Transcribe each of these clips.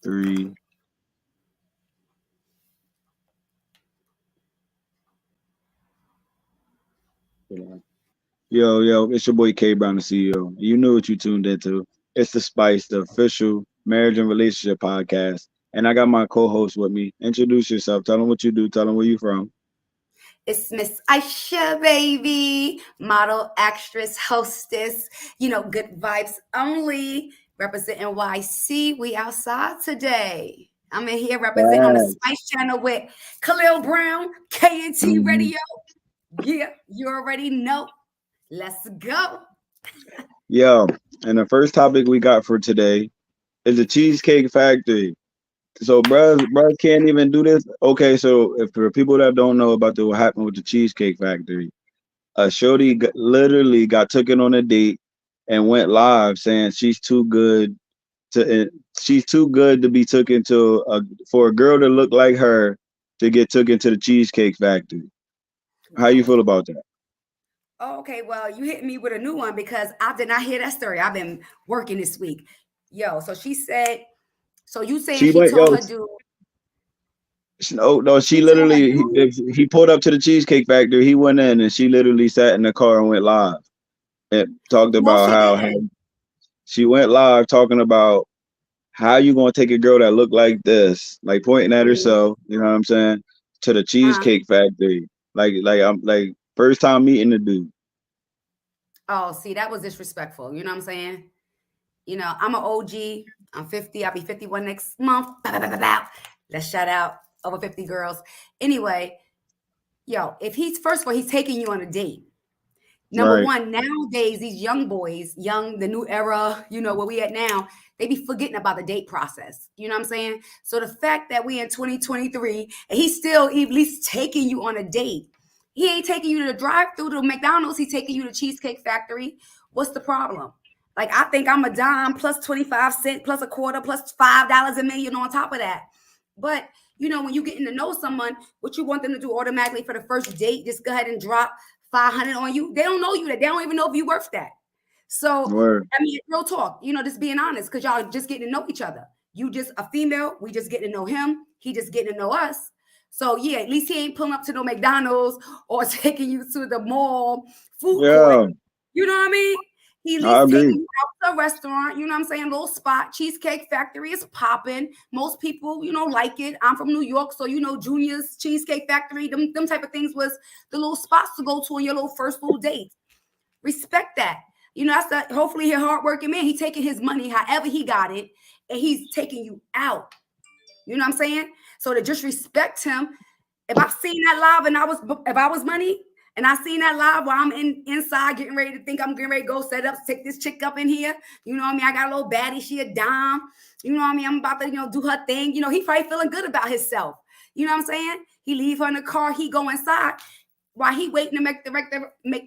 3. Yo, it's your boy K Brown, the CEO. You knew what you tuned into. It's the Spice, the official marriage and relationship podcast. And I got my co-host with me. Introduce yourself. Tell them what you do. Tell them where you from. It's Miss Isha, baby, model, actress, hostess, good vibes only, representing YC. We outside today. I'm in here representing on the Yes. Spice channel with Khalil Brown, KNT Mhm. Radio. Yeah, you already know. Let's go. Yo, and the first topic we got for today is the Cheesecake Factory. So, bruh can't even do this. Okay, so if for people that don't know about what happened with the Cheesecake Factory, Shorty literally got taken on a date and went live saying she's too good to be taken to for a girl to look like her to get taken to the Cheesecake Factory. How you feel about that? Oh, okay, well, you hit me with a new one because I did not hear that story. I've been working this week. Yo, so she said, so you saying She she went, told yo, her dude, no, she she told her literally dude, he pulled up to the Cheesecake Factory. He went in and she literally sat in the car and went live and talked well, about she how did. she went live talking about how you gonna take a girl that look like this, like pointing at Mhm. herself, you know what I'm saying, to the Uh, Cheesecake Factory. Like I'm like first time meeting the dude. oh, see, that was disrespectful. You know what I'm saying? I'm an OG. I'm 50. I'll be 51 next month. Bow, bow, bow, bow, bow. Let's shout out over 50 girls. Anyway, yo, if he's first of all, he's taking you on a date. Number Right. one, nowadays, these young boys, the new era, where we at now, they be forgetting about the date process. You know what I'm saying? So the fact that we in 2023 and he's still at least taking you on a date, he ain't taking you to the drive-through to McDonald's, he's taking you to Cheesecake Factory. What's the problem? Like, I think I'm a dime plus 25 cents plus a quarter plus $5 a million on top of that. But when you're getting to know someone, what you want them to do automatically for the first date, just go ahead and drop 500 on you. They don't know you that. They don't even know if you worth that. So, Word. I mean, real talk, just being honest, because y'all just getting to know each other. You just a female, we just getting to know him. He just getting to know us. So yeah, at least he ain't pulling up to no McDonald's or taking you to the mall food court. Yeah, You know what I mean? He at I least taking agree. you out to a restaurant, you know what I'm saying? Little spot. Cheesecake Factory is popping. Most people, like it. I'm from New York, so Junior's Cheesecake Factory, them type of things was the little spots to go to on your little first little date. Respect that. That's the hopefully he hardworking man. He taking his money however he got it, and he's taking you out. You know what I'm saying? So to just respect him, if I seen that live and if I was money and I seen that live while I'm inside getting ready to think I'm getting ready to go set up, take this chick up in here. You know what I mean? I got a little baddie, she a dime. You know what I mean? I'm about to, do her thing. He probably feeling good about himself. You know what I'm saying? He leave her in the car, he go inside. While he waiting to make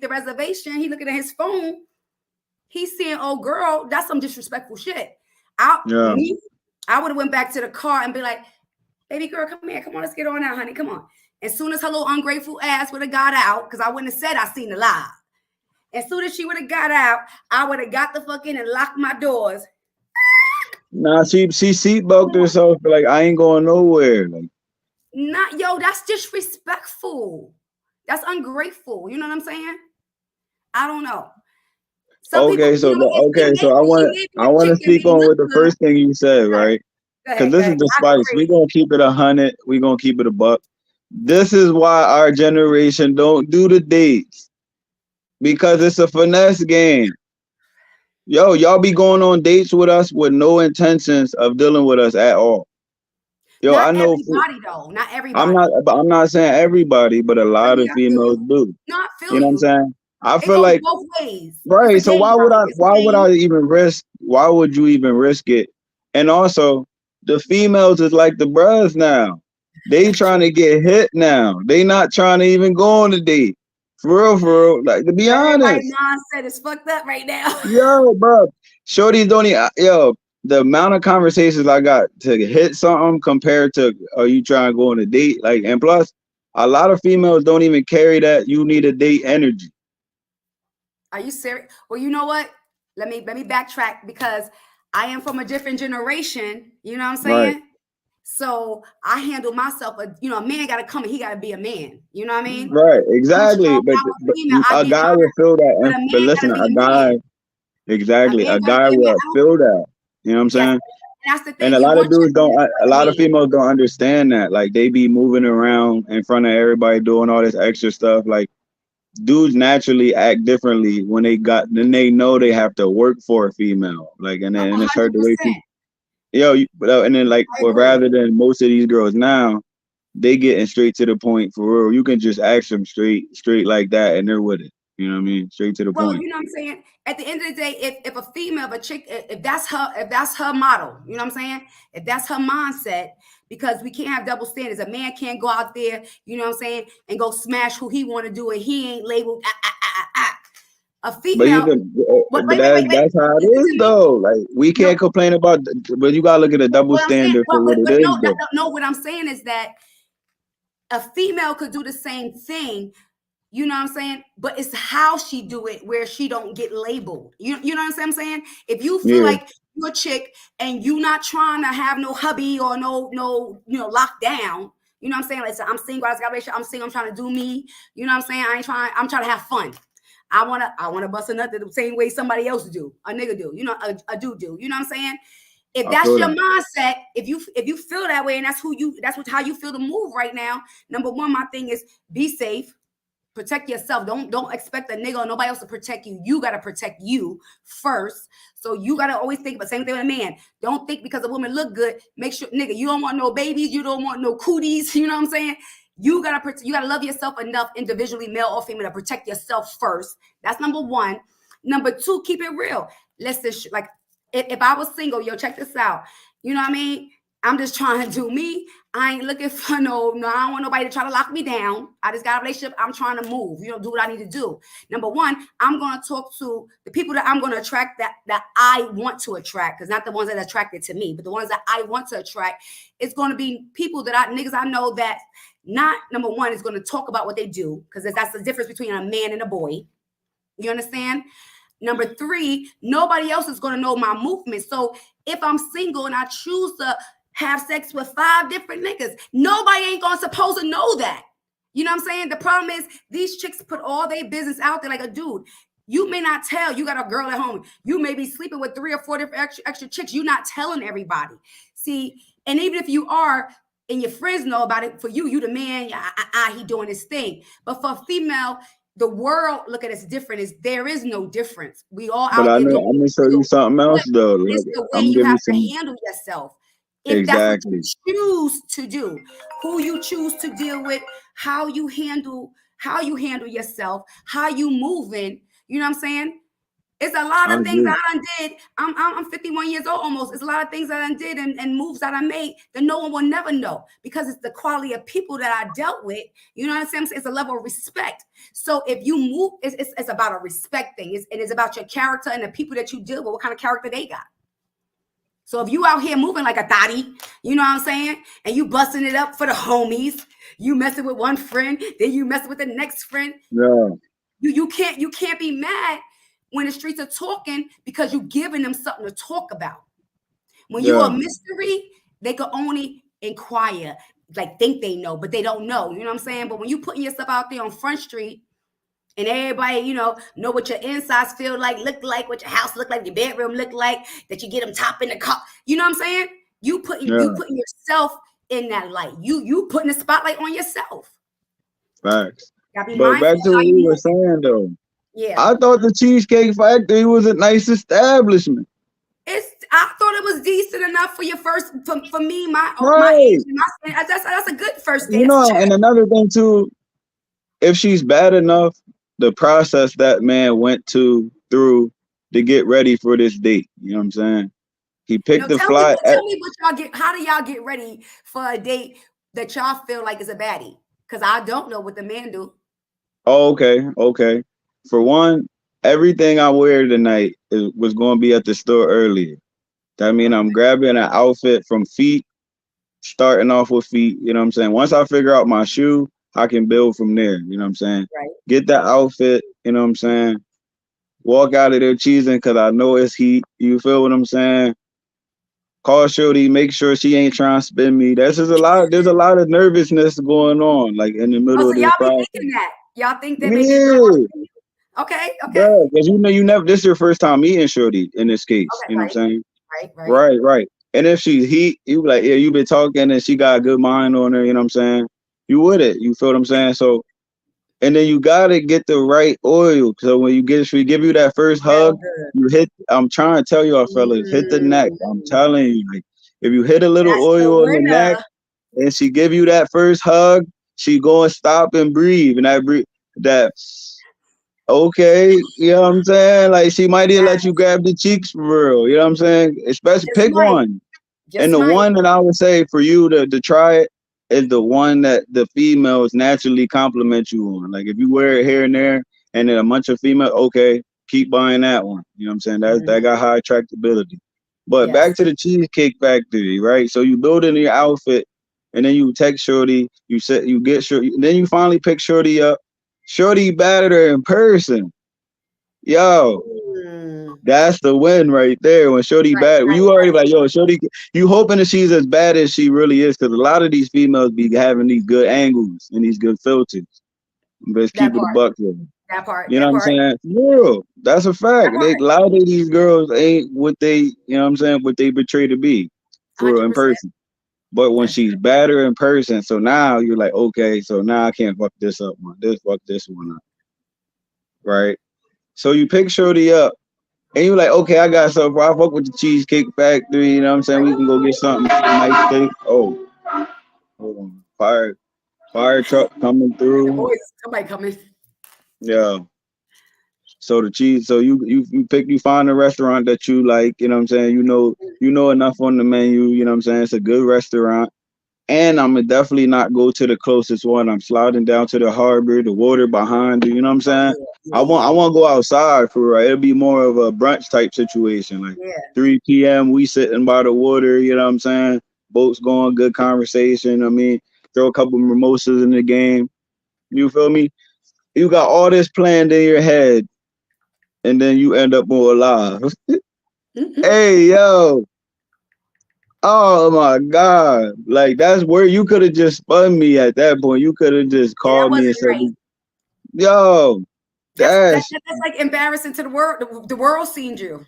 the reservation, he looking at his phone. He's saying, "Oh, girl, that's some disrespectful shit." I Yeah. me, I would have went back to the car and be like, "Baby girl, come here, come on, let's get on out, honey, come on." As soon as her little ungrateful ass would have got out, because I wouldn't have said I seen the live. As soon as she would have got out, I would have got the fucking and locked my doors. Nah, she seatbelted Come on, herself like I ain't going nowhere. Like, not yo, that's disrespectful. That's ungrateful. You know what I'm saying? I don't know. Some people, okay, so he okay, gave so I me want he to gave me I the want to chicken, speak made it on look with the good. first thing you said, Go ahead, right? go Because ahead, go this is ahead. the I spice. We agree. gonna keep it 100. We gonna keep it a buck. This is why our generation don't do the dates because it's a finesse game. Yo, y'all be going on dates with us with no intentions of dealing with us at all. Yo, Not I know. everybody though. Not I'm everybody. not. I'm not saying everybody, but a Oh lot of yeah, I feel females you. do. No, I You feel know what I'm you. saying? I It feel goes like both ways. It's a right. So game, brother. It's a why would game. I even risk? Why would you even risk it? And also, the females is like the bros now. They trying True. to get hit now. They not trying to even go on a date. For real. Like to be Everybody honest, mindset is fucked up right now. yo, bro, shorties don't even. Yo, the amount of conversations I got to hit something compared to are you trying to go on a date? Like, and plus, a lot of females don't even carry that you need a date energy. Are you serious? Well, you know what? Let me backtrack because I am from a different generation. You know what I'm Right. saying? So I handle myself. A man got to come and he got to be a man. You know what I mean? Right. I'm Exactly. strong. But, I'm a female. I a get guy hurt, will feel that. but a But man got listen, to a be a guy, man. A exactly, man a got to guy be a man. will feel that. You know what I'm Yes, saying? and that's the And thing. a You lot of want dudes your don't. man to A be a lot of man. females don't understand that. Like they be moving around in front of everybody doing all this extra stuff. Like dudes naturally act differently when then they know they have to work for a female. Like and it's hurt the way she 100%. and then like I well, agree. rather than most of these girls now, they getting straight to the point for real. You can just ask them straight like that, and they're with it. You know what I mean? Straight to the Well, point. you know what I'm saying? At the end of the day, if a female, if a chick, if that's her model, you know what I'm saying? If that's her mindset, because we can't have double standards. A man can't go out there, you know what I'm saying, and go smash who he want to do, and he ain't labeled. A But female. Wait, wait, wait, wait. that's how it Listen is to me. though. Like we No, can't complain about, but you gotta look at a double what I'm saying, standard for what it is no, though. no. What I'm saying is that a female could do the same thing. You know what I'm saying? But it's how she do it where she don't get labeled. You know what I'm saying? If you feel Yeah, like you're a chick and you not trying to have no hubby or no lockdown, you know what I'm saying? Like, so I'm single, I'm single, I'm trying to do me. You know what I'm saying? I'm trying to have fun. I wanna bust a nut the same way somebody else do, a nigga do, a dude do. You know what I'm saying? If I that's feel your that. mindset, if you feel that way and how you feel to move right now, number one, my thing is be safe. Protect yourself. Don't expect a nigga or nobody else to protect you. You gotta protect you first. So you gotta always think about the same thing with a man. Don't think because a woman look good. Make sure, nigga, you don't want no babies. You don't want no cooties. You know what I'm saying? You gotta love yourself enough, individually, male or female, to protect yourself first. That's number one. Number two, keep it real. Listen, like if I was single, yo, check this out. You know what I mean? I'm just trying to do me. I ain't looking for no, I don't want nobody to try to lock me down. I just got a relationship. I'm trying to move, do what I need to do. Number one, I'm going to talk to the people that I'm going to attract that I want to attract, because not the ones that are attracted to me, but the ones that I want to attract. It's going to be people niggas I know that not, number one, is going to talk about what they do, because that's the difference between a man and a boy. You understand? Number three, nobody else is going to know my movement. So if I'm single and I choose to have sex with 5 different niggas, nobody ain't going to supposed to know that. You know what I'm saying? The problem is these chicks put all their business out there like a dude. You may not tell. You got a girl at home. You may be sleeping with 3 or 4 different extra chicks. You're not telling everybody. See, and even if you are, and your friends know about it, for you the man, he doing his thing. But for a female, the world look at us different. There is no difference. We all but out there doing I'm gonna show you real. something But else though. Like it's the way I'm you giving you have to some handle yourself. If that's what you exactly. choose to do, who you choose to deal with, how you handle yourself, how you moving, you know what I'm saying? It's a lot I of things agree. that I done did. I'm 51 years old almost. It's a lot of things that I done did and moves that I made that no one will never know, because it's the quality of people that I dealt with. You know what I'm saying? It's a level of respect. So if you move, it's about a respect thing. It's about your character and the people that you deal with, what kind of character they got. So if you out here moving like a thotty, you know what I'm saying? And you busting it up for the homies, you messing with one friend, then you messing with the next friend. Yeah, You can't be mad when the streets are talking, because you giving them something to talk about. When you yeah. a mystery, they can only inquire, like think they know, but they don't know. You know what I'm saying? But when you putting yourself out there on Front Street and everybody, know what your insides feel like, look like, what your house look like, your bedroom look like, that you get them top in the car. You know what I'm saying? You putting Yeah, yourself in that light. You putting the spotlight on yourself. facts. Gotta be But mindful back of to how what you we were move. saying though. Yeah. I thought the Cheesecake Factory was a nice establishment. I thought it was decent enough for your first, for me, my age, Right. that's a good first You dance know, check. and another thing too, if she's bad enough, the process that man went through to get ready for this date. You know what I'm saying? He No, picked the fly at tell me what y'all get. How do y'all get ready for a date that y'all feel like is a baddie? Because I don't know what the man do. oh, okay. For one, everything I wear tonight was going to be at the store earlier. That mean Okay, I'm grabbing an outfit from feet, starting off with feet. You know what I'm saying? Once I figure out my shoe, I can build from there. You know what I'm saying? right. Get that outfit. You know what I'm saying? walk out of there cheesing because I know it's heat. You feel what I'm saying? Call Shorty, make sure she ain't trying to spin me. That's just a lot. There's a lot of nervousness going on, like in the Oh, middle so of y'all this be process. thinking that. Y'all think that maybe a girl wants Yeah, to be. Okay, okay. bro, because you never. This is your first time meeting Shorty in this case. Okay, You know what right, I'm saying? right. Right, right. And if she's heat, you be like, yeah, you been talking and she got a good mind on her. You know what I'm saying? You with it. You feel what I'm saying? So, and then you gotta get the right oil. So when you get, she give you that first Smell hug, good. you hit. I'm trying to tell y'all, fellas, hit the neck. I'm Mm, telling you, like, if you hit a little that's the oil on the neck winner. and she give you that first hug, she going to stop and breathe, and that breathe that. Okay, you know what I'm saying? Like she might even let you Yes, grab the cheeks for real. You know what I'm saying? Especially just pick might, one. And just the might. one that I would say for you to try it is the one that the females naturally compliment you on. Like if you wear it here and there and then a bunch of female, okay, keep buying that one. You know what I'm saying? That Mhm. got high attractability. But back Yes, to the Cheesecake Factory, right? So you build in your outfit and then you text Shorty, you get Shorty, then you finally pick Shorty up. Shorty battered her in person. Yo, mm, that's the win right there. When Shorty bad, you already like, yo, Shorty, you hoping that she's as bad as she really is, because a lot of these females be having these good angles and these good filters. Let's that keep it a part, buck here. that part, You know that what I'm part, saying? Real. That's a that fact. part. They a lot of these girls ain't what they, you know what I'm saying, what they betray to be for real in 100%. person. But when That's true. she's better in person, so now you're like, okay, so now I can't fuck this up one. This fuck this one up. Right? So you pick Shorty up. And you like, okay, I got something. I fuck with the Cheesecake Factory. You know what I'm saying? We can go get something nice steak. Oh, hold on. Fire truck coming The through. boys, somebody coming. Yeah. So the cheese. So you find a restaurant that you like. You know what I'm saying? You know enough on the menu. You know what I'm saying? It's a good restaurant. And I'm gonna definitely not go to the closest one. I'm sliding down to the harbor, the water behind you. You know what I'm Oh saying? yeah, I yeah, want I yeah, want to go outside for real. It'll be more of a brunch type situation, like yeah. 3 p.m. We sitting by the water. You know what I'm saying? Boats going, good conversation. I mean, throw a couple mimosas in the game. You feel me? You got all this planned in your head, and then you end up more alive. Mhm. Hey yo, oh my God. Like that's where you could have just spun me at that point. You could have just Yeah, that called me and wasn't said, right. yo, that's That's like embarrassing to the world. The world seen you.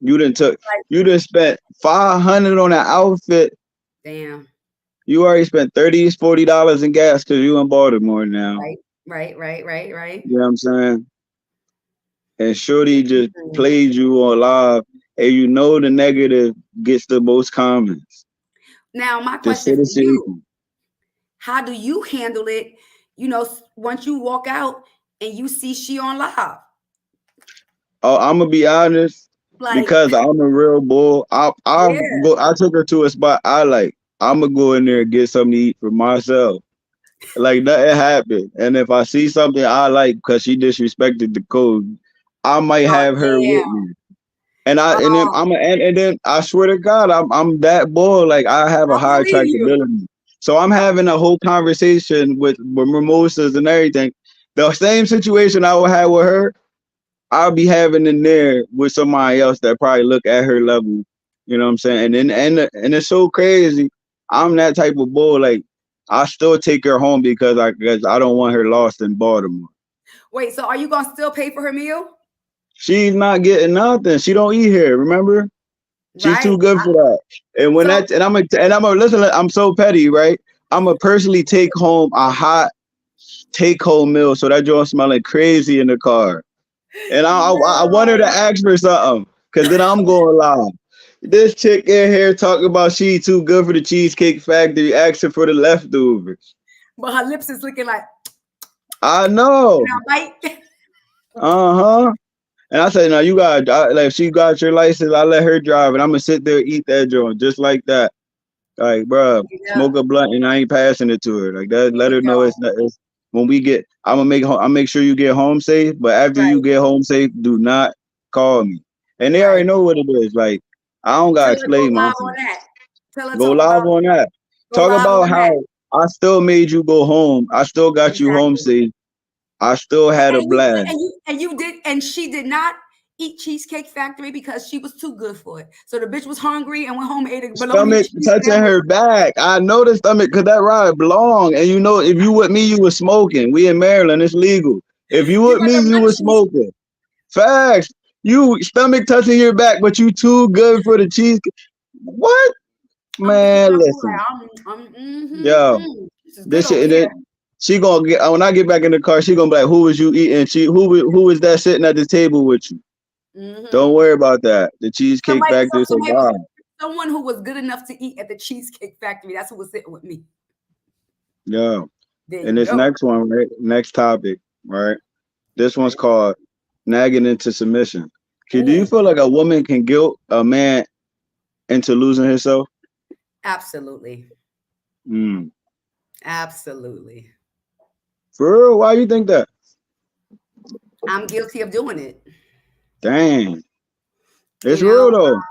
you done took Like, you done spent 500 on an outfit. damn. You already spent $30, $40 in gas because you in Baltimore now. Right, right. You know what I'm saying? And Shorty just Mhm. played you on live, and you know the negative gets the most comments. Now, my The question for you: citizen. how do you handle it? Once you walk out and you see she on live, Oh, I'm gonna be honest, like, because I'm a real bull. yeah, I took her to a spot I like. I'm gonna go in there and get something to eat for myself. Like nothing happened. And if I see something I like because she disrespected the code, I might oh have her with damn, me. And then oh, and then I swear to God, I'm that boy. Like I have a I high believe you. attractability. So I'm having a whole conversation with mimosas and everything. The same situation I would have with her, I'll be having in there with somebody else that probably look at her level. You know what I'm saying? And it's so crazy. I'm that type of bull. Like I still take her home because I don't want her lost in Baltimore. Wait, so are you gonna still pay for her meal? She's not getting nothing. She don't eat here. Remember? She's Right. too good for that. And when So, that and I'm a listen. I'm so petty, right? I'm gonna personally take home a hot take home meal so that joint smelling crazy in the car. And I want her to yo, ask for something, cause then I'm going live. This chick in here talking about she too good for the Cheesecake Factory, asking for the leftovers. but her lips is looking like, I know. right? Uh-huh. And I said, no, you got like if she got your license, I let her drive, and I'm gonna sit there and eat that joint just like that. Like, bro, Yeah, smoke a blunt, and I ain't passing it to her. Like that, there let you her know go. it's not. It's, when we get, I'll make sure you get home safe. But after you Right, get home safe, do not call me. And they already right. know what it is. Like, I don't Tell gotta her to go explain live myself. on that. Tell her Go talk live about on that. go Talk live about on that. how I still made you go home. I still got you home Exactly. safe. I still had a blast. And she did not eat Cheesecake Factory because she was too good for it. So the bitch was hungry and went home and ate a bologna Stomach cheese touching sandwich. her back. I know the stomach because that ride long. And you know, if you with me, you was smoking. We in Maryland, it's legal. If you You with got me, the you was munchies. smoking. Facts. You stomach touching your back, but you too good for the cheese. What? I'm thinking Man, about listen. like, Yo, this is good this over shit. here. She gonna get when I get back in the car. She gonna be like, "Who was you eating? Who was that sitting at the table with you?" Don't worry about that. The Cheesecake Factory survived. Someone who was good enough to eat at the Cheesecake Factory. That's who was sitting with me. Yeah. There And you this go. next one, right? Next topic, right? This one's Right. called nagging into submission. Do you Ooh, feel like a woman can guilt a man into losing himself? absolutely. Mm. Absolutely. For real? Why you think that? I'm guilty of doing it. Dang. You It's real know, though.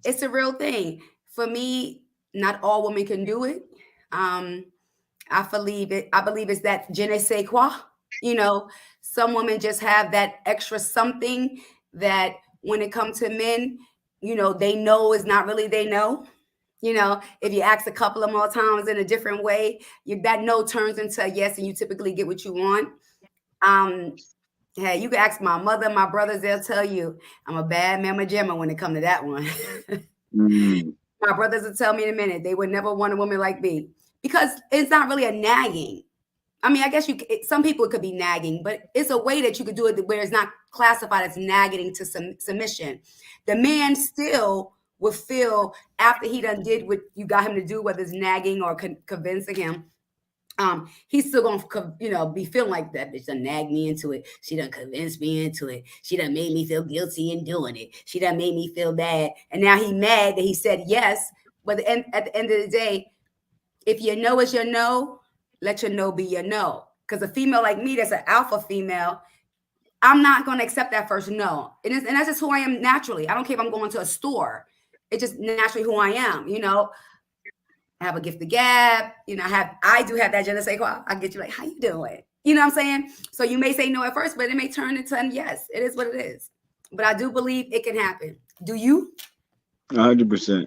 it's a real thing. For me, not all women can do it. Um, I believe it's that je ne sais quoi. You know, some women just have that extra something that when it comes to men, they know is not really they know. If you ask a couple of more times in a different way, that no turns into a yes, and you typically get what you want. Um, hey, you can ask my mother, my brothers; they'll tell you I'm a bad mama jamma when it comes to that one. Mm. My brothers will tell me in a minute they would never want a woman like me because it's not really a nagging. I mean, I guess some people it could be nagging, but it's a way that you could do it where it's not classified as nagging to submission. The man still will feel after he done did what you got him to do, whether it's nagging or convincing him. He's still gonna, be feeling like that bitch done nagged me into it. She done convinced me into it. She done made me feel guilty in doing it. She done made me feel bad, and now he mad that he said yes. But at the end of the day, if your no is your no, let your no be your no. Because a female like me, that's an alpha female, I'm not going to accept that first no. And that's just who I am naturally. I don't care if I'm going to a store. It's just naturally who I am. I have a gift of gab. I do have that je ne sais quoi. I get you like, how you doing? You know what I'm saying? So you may say no at first, but it may turn into a yes. It is what it is. But I do believe it can happen. Do you? 100%.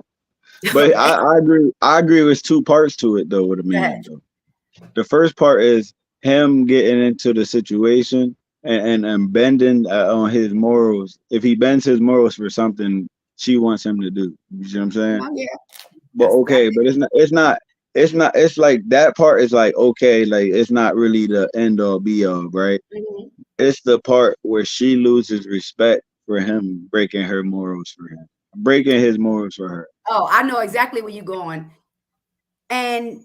But Okay. I agree. I agree with two parts to it though with a Go ahead. man though. The first part is him getting into the situation and bending on his morals. If he bends his morals for something she wants him to do, you see what I'm saying? Oh, yeah. But That's okay, but it's like that part is like okay, like it's not really the end all be all, right? mhm. It's the part where she loses respect for him breaking her morals for him, breaking his morals for her, Oh, I know exactly where you're going. And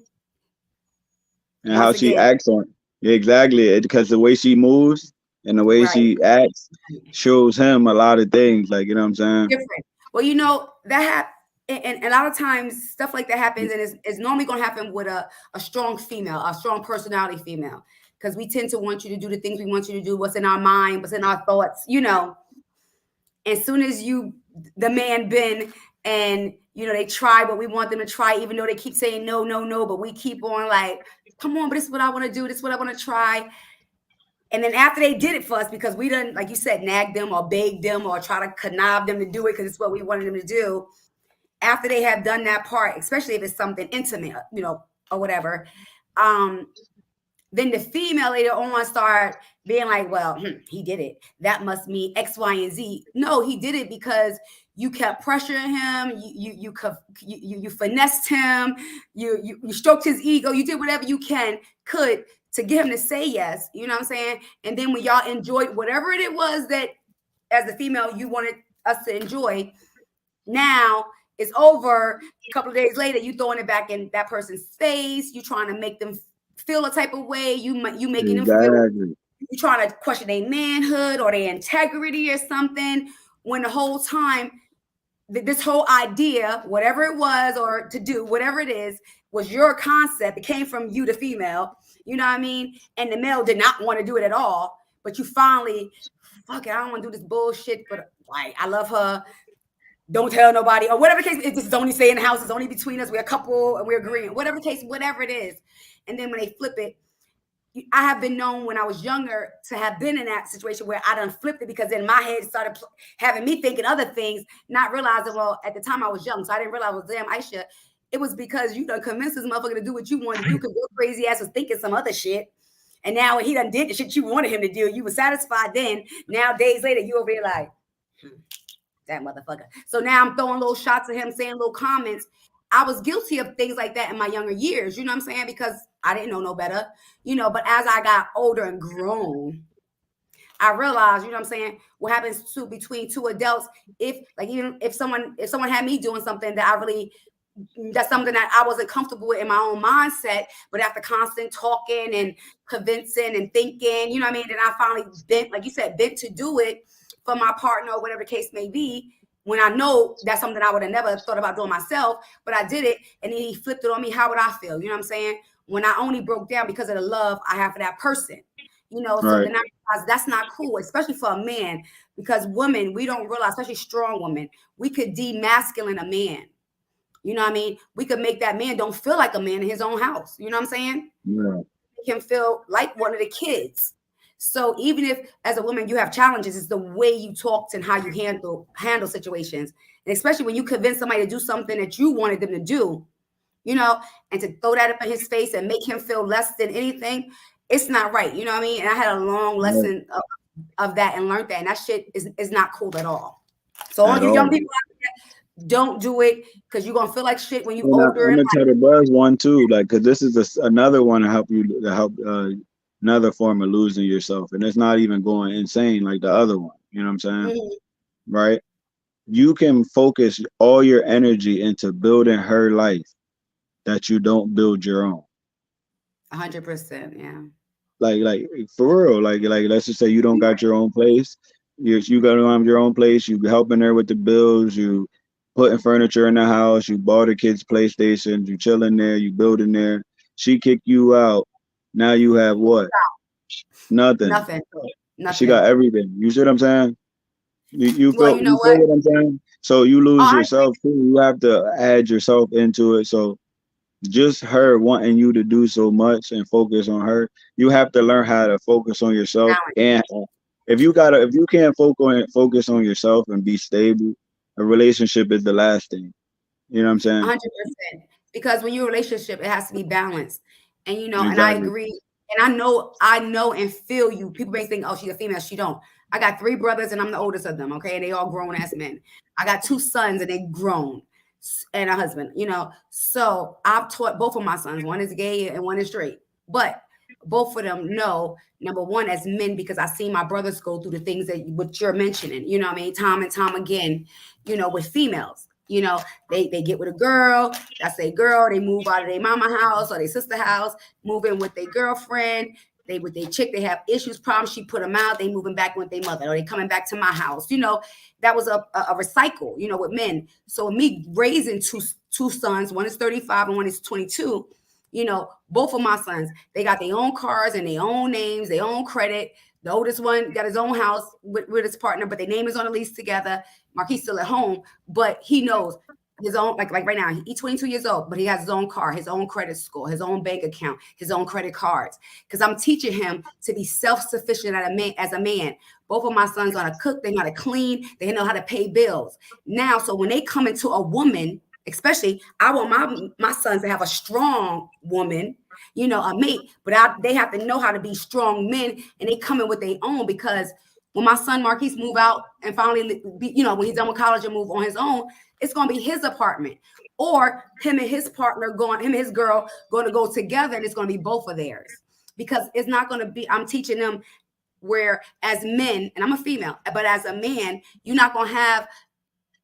and how once she again, acts on it. Exactly, because the way she moves and the way right, she acts shows him a lot of things. Like you know what I'm saying? different. Well, and a lot of times stuff like that happens, and it's normally going to happen with a strong female, a strong personality female, because we tend to want you to do the things we want you to do, what's in our mind, what's in our thoughts. As soon as the man been and they try what we want them to try, even though they keep saying no, no, no, but we keep on like, come on, but this is what I want to do, this is what I want to try. And then after they did it for us, because we done, like you said, nag them or beg them or try to connive them to do it because it's what we wanted them to do. After they have done that part, especially if it's something intimate, or whatever, then the female later on start being like, well, he did it. That must mean X, Y, and Z. No, he did it because you kept pressuring him. You finessed him. You stroked his ego. You did whatever you could to get him to say yes. You know what I'm saying? And then when y'all enjoyed whatever it was that as the female you wanted us to enjoy, now it's over. A couple of days later, you throwing it back in that person's face. You trying to make them feel a type of way. You making them feel. Exactly. You trying to question their manhood or their integrity or something. When the whole time, this whole idea, whatever it was, or to do whatever it is, was your concept. It came from you, the female. You know what I mean? And the male did not want to do it at all. But you finally, fuck it, I don't want to do this bullshit. But like, I love her. Don't tell nobody, or whatever the case. It's only stay in the house. It's only between us. We're a couple and we're agreeing. Whatever the case, whatever it is. And then when they flip it, I have been known when I was younger to have been in that situation where I done flipped it, because in my head started having me thinking other things, not realizing, well, at the time I was young, so I didn't realize, well, damn, Isha, it was because you done convinced this motherfucker to do what you wanted to do, because your crazy ass was thinking some other shit. And now he done did the shit you wanted him to do. You were satisfied then. Now, days later, you over here like, that motherfucker. So now I'm throwing little shots at him, saying little comments. I was guilty of things like that in my younger years, you know what I'm saying? Because I didn't know no better, but as I got older and grown, I realized, you know what I'm saying, what happens between two adults, even if someone had me doing something that's something that I wasn't comfortable with in my own mindset, but after constant talking and convincing and thinking, you know what I mean, then I finally bent, like you said, bent to do it for my partner or whatever the case may be, when I know that's something I would have never thought about doing myself, but I did it, and then he flipped it on me. How would I feel? You know what I'm saying? When I only broke down because of the love I have for that person, so then I realized that's not cool, especially for a man, because women, we don't realize, especially strong women, we could demasculine a man. You know what I mean? We could make that man don't feel like a man in his own house. You know what I'm saying? Yeah. Make him feel like one of the kids. So even if as a woman you have challenges, it's the way you talk and how you handle situations. And especially when you convince somebody to do something that you wanted them to do, and to throw that up in his face and make him feel less than anything, it's not right. You know what I mean? And I had a long lesson of that and learned that. And that shit is not cool at all. So all you young people out there, don't do it, because you're gonna feel like shit when you're older. I'm gonna tell the buzz one too, like, because this is another one to help another form of losing yourself, and it's not even going insane like the other one. You know what I'm saying? Mm-hmm. Right? You can focus all your energy into building her life, that you don't build your own. 100%, yeah. Like for real, like let's just say you don't got your own place. You got your own place. You helping her with the bills. You putting furniture in the house. You bought the kids PlayStation. You chilling there. You building there. She kicked you out. Now you have what? Nothing. She got everything. You see what I'm saying? You feel what I'm saying? So you lose yourself too. You have to add yourself into it. So just her wanting you to do so much and focus on her, you have to learn how to focus on yourself. And if you can't focus on yourself and be stable, a relationship is the last thing. You know what I'm saying? 100%. Because when you're in a relationship, it has to be balanced. And exactly. And I agree. And I know and feel you. People may think, oh, she's a female. She don't. I got 3 brothers and I'm the oldest of them. Okay. And they all grown ass men. I got 2 sons and they grown, and a husband, So I've taught both of my sons. One is gay and one is straight. But both of them know, number one, as men, because I see my brothers go through the things that what you're mentioning, you know what I mean? Time and time again, with females. They get with a girl, that's their girl, they move out of their mama house or their sister house, move in with their girlfriend, they with their chick, they have issues, problems, she put them out, they moving back with their mother, or they coming back to my house. That was a recycle, with men. So me raising two sons, one is 35 and one is 22, both of my sons, they got their own cars and their own names, their own credit. The oldest one got his own house with his partner, but their name is on the lease together. Marquis still at home, but he knows his own, like right now, he's 22 years old, but he has his own car, his own credit score, his own bank account, his own credit cards. Because I'm teaching him to be self-sufficient as a man. Both of my sons know how to cook, they know how to clean, they know how to pay bills. Now, so when they come into a woman, especially, I want my sons to have a strong woman, a mate, but they have to know how to be strong men, and they come in with their own. Because when my son Marquise move out and finally, when he's done with college and move on his own, it's going to be his apartment, or him and his partner him and his girl going to go together, and it's going to be both of theirs. Because it's not going to be, I'm teaching them where as men, and I'm a female, but as a man, you're not going to have,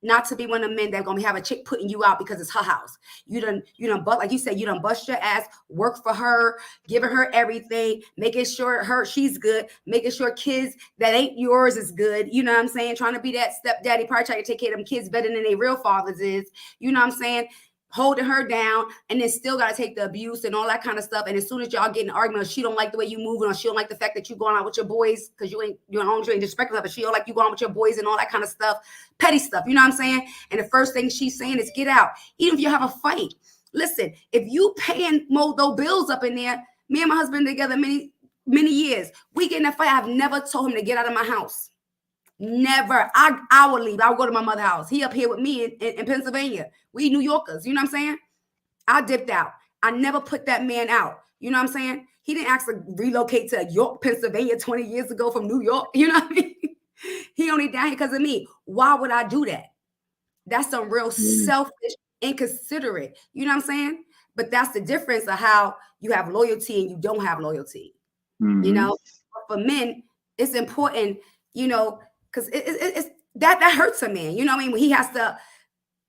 not to be one of the men that gonna have a chick putting you out because it's her house. You done, but like you said, you done bust your ass, work for her, giving her everything, making sure she's good, making sure kids that ain't yours is good. You know what I'm saying? Trying to be that stepdaddy, probably trying to take care of them kids better than their real fathers is. You know what I'm saying? Holding her down, and then still got to take the abuse and all that kind of stuff. And as soon as y'all get in an argument, or she don't like the way you moving, or she don't like the fact that you going out with your boys because you're ain't disrespectful, but she don't like you going out with your boys and all that kind of stuff, petty stuff. You know what I'm saying? And the first thing she's saying is get out. Even if you have a fight, listen. If you paying those bills up in there, me and my husband together many years. We get in a fight. I've never told him to get out of my house. Never. I will leave. I will go to my mother's house. He up here with me in Pennsylvania. We New Yorkers. You know what I'm saying? I dipped out. I never put that man out. You know what I'm saying? He didn't actually relocate to York, Pennsylvania 20 years ago from New York. You know what I mean? He only down here because of me. Why would I do that? That's some real selfish, inconsiderate. You know what I'm saying? But that's the difference of how you have loyalty and you don't have loyalty. You know, for men, it's important, you know, because it's that hurts a man. You know what I mean? When he has to,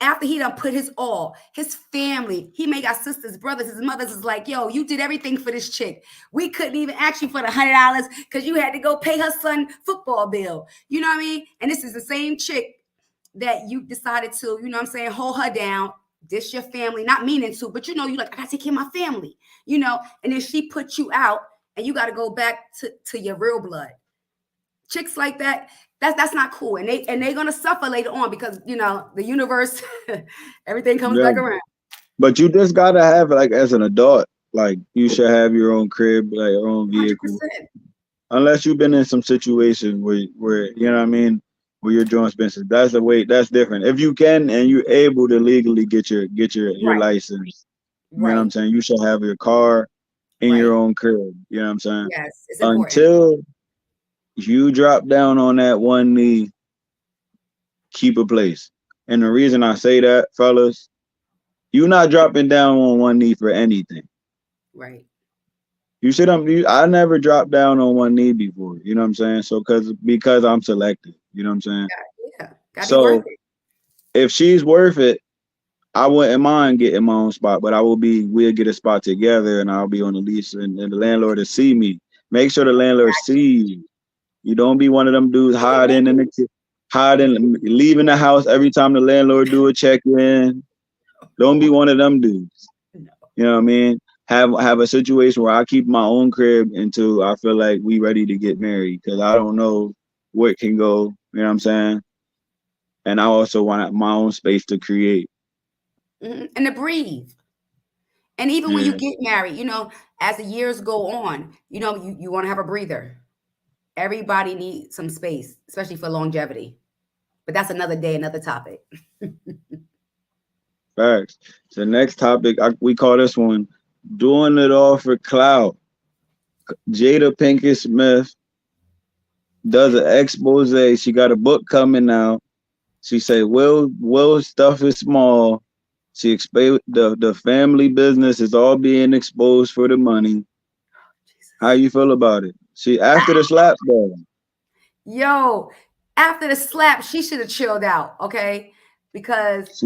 after he done put his all, his family, he may got sisters, brothers, his mothers is like, yo, you did everything for this chick. We couldn't even ask you for the $100 because you had to go pay her son football bill. You know what I mean? And this is the same chick that you decided to, you know what I'm saying, hold her down. This your family, not meaning to, but you know, you like, I gotta take care of my family, you know, and then she put you out and you got to go back to your real blood. Chicks like that, that's not cool. And they're gonna suffer later on because, you know, the universe, everything comes back around. But you just gotta have, like, as an adult, like, you should have your own crib, like your own vehicle. 100%. Unless you've been in some situation where you know what I mean, where you're doing expenses. That's the way. That's different. If you can and you're able to legally get your license, you know what I'm saying. You should have your car in your own crib. You know what I'm saying. Yes, it's important. Until you drop down on that one knee, keep a place. And the reason I say that, fellas, you're not dropping down on one knee for anything. Right. You should. I never dropped down on one knee before. You know what I'm saying. So because I'm selective. You know what I'm saying. Yeah. So if she's worth it, I wouldn't mind getting my own spot, but we'll get a spot together and I'll be on the lease and the landlord will see me. Make sure the landlord sees you. You don't be one of them dudes hiding, leaving the house every time the landlord do a check-in. Don't be one of them dudes. You know what I mean? Have a situation where I keep my own crib until I feel like we ready to get married, because I don't know what can go. You know what I'm saying? And I also want my own space to create. And to breathe. And even when you get married, you know, as the years go on, you know, you want to have a breather. Everybody needs some space, especially for longevity. But that's another day, another topic. Facts. So next topic, we call this one, doing it all for clout. Jada Pinkett Smith does an expose. She got a book coming out. She say, Will's stuff is small. She explained the family business is all being exposed for the money. How you feel about it? She after the slap though. Yo, after the slap, she should have chilled out, okay? Because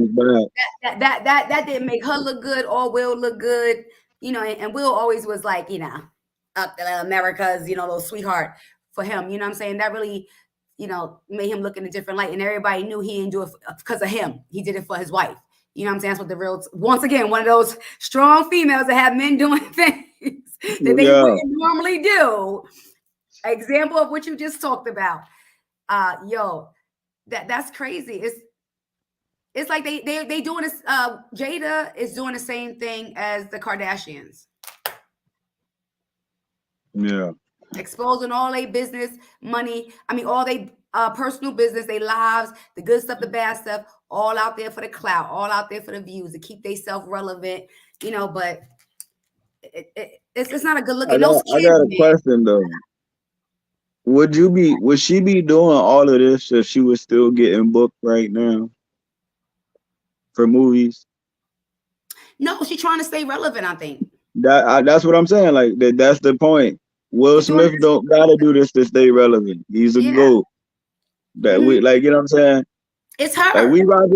that didn't make her look good or Will look good, you know. And Will always was like, you know, America's, you know, little sweetheart for him. You know what I'm saying? That really, you know, made him look in a different light. And everybody knew he didn't do it because of him. He did it for his wife. You know what I'm saying? That's what the real, once again, one of those strong females that have men doing things that they wouldn't normally do. Example of what you just talked about. Yo, that's crazy. It's like they doing this. Jada is doing the same thing as the Kardashians. Yeah. Exposing all their business, money. I mean, all they personal business, their lives, the good stuff, the bad stuff, all out there for the clout, all out there for the views, to keep themselves relevant, you know. But it's not a good look. I got a question though. Would she be doing all of this if she was still getting booked right now for movies? No, she's trying to stay relevant, I think. That's what I'm saying. Like that's the point. Will Smith don't gotta do this to stay relevant. He's a GOAT. That we like, you know what I'm saying? It's her. Like we rock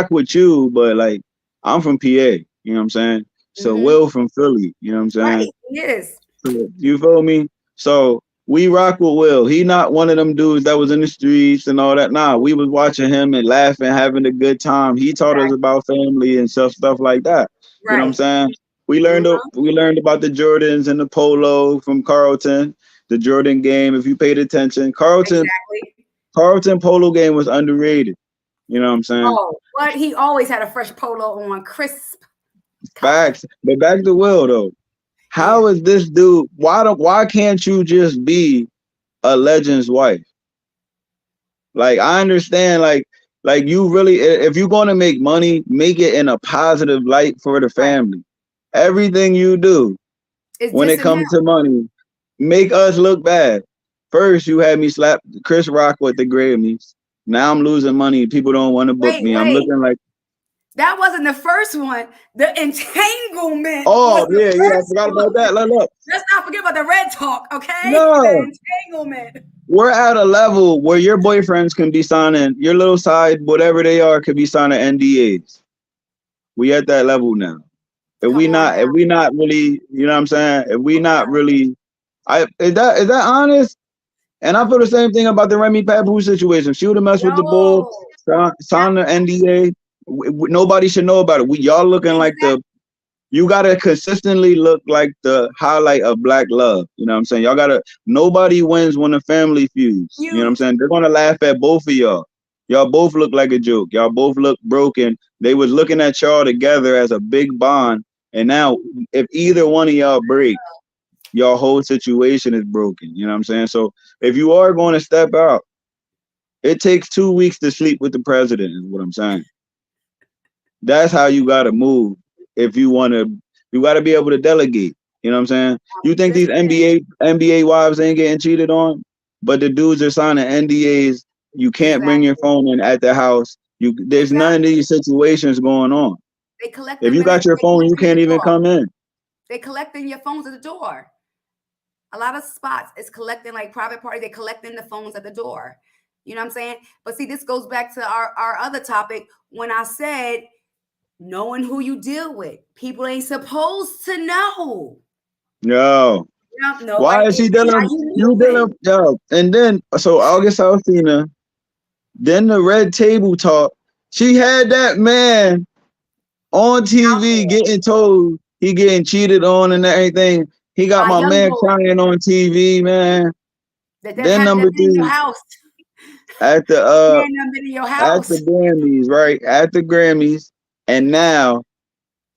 with you, but like I'm from PA, you know what I'm saying? So Will from Philly, you know what I'm saying? Right, yes. So, you feel me? So we rock with Will. He not one of them dudes that was in the streets and all that. Nah, we was watching him and laughing, having a good time. He taught us about family and stuff like that. Right. You know what I'm saying? We learned about the Jordans and the polo from Carlton, the Jordan game. If you paid attention, Carlton polo game was underrated. You know what I'm saying? Oh, but he always had a fresh polo on, crisp. Facts. But back to Will though. Yeah. How is this dude? Why can't you just be a legend's wife? Like I understand, like you really, if you're gonna make money, make it in a positive light for the Right. family. Everything you do It's when it dissing him. comes to money, make us look bad. First, you had me slap Chris Rock with the Grammys. Now I'm losing money. People don't want to book me. I'm Wait. looking like, That wasn't the first one. The entanglement was oh the yeah, yeah, I first forgot about one. that. Look, Let's not forget about the red talk, okay? no, The entanglement. we're at a level where your boyfriends can be signing your little side, whatever they are, could be signing NDAs. We at that level now. Come on If now. we not really, you know what I'm saying? If we not Right. really, is that honest? And I feel the same thing about the Remy Papoose situation. She would have messed with the bull, No. signed the NDA. Nobody should know about it. Y'all looking like Exactly. you gotta consistently look like the highlight of black love. You know what I'm saying? Y'all gotta, nobody wins when the family feuds. You know what I'm Huge. saying? They're gonna laugh at both of y'all. Y'all both look like a joke. Y'all both look broken. They was looking at y'all together as a big bond. And now if either one of y'all break, your whole situation is broken. You know what I'm saying? So if you are going to step out, it takes 2 weeks to sleep with the president, is what I'm saying. That's how you gotta move if you wanna, you gotta be able to delegate. You know what I'm saying? You think these Listen, NBA wives ain't getting cheated on, but the dudes are signing NDAs. You can't bring your exactly. phone in at the house. There's none of Exactly. these situations going on. They collect If them you and got your they phone, you collecting can't your even door. come in. They collecting your phones at the door. A lot of spots is collecting like private parties. They collecting the phones at the door. You know what I'm saying? But see, this goes back to our other topic when I said knowing who you deal with. People ain't supposed to know. No. No, Why nobody. is he It's how dealing? you You dealing? moving. Yo, and then so August Alsina, then the red table talk. She had that man on Out TV there. getting told he getting cheated on and everything. He got By my young man boys crying on TV, man. Then that number been in your three, house. at the Man, that been in your at the house. Grammys, right? At the Grammys, and now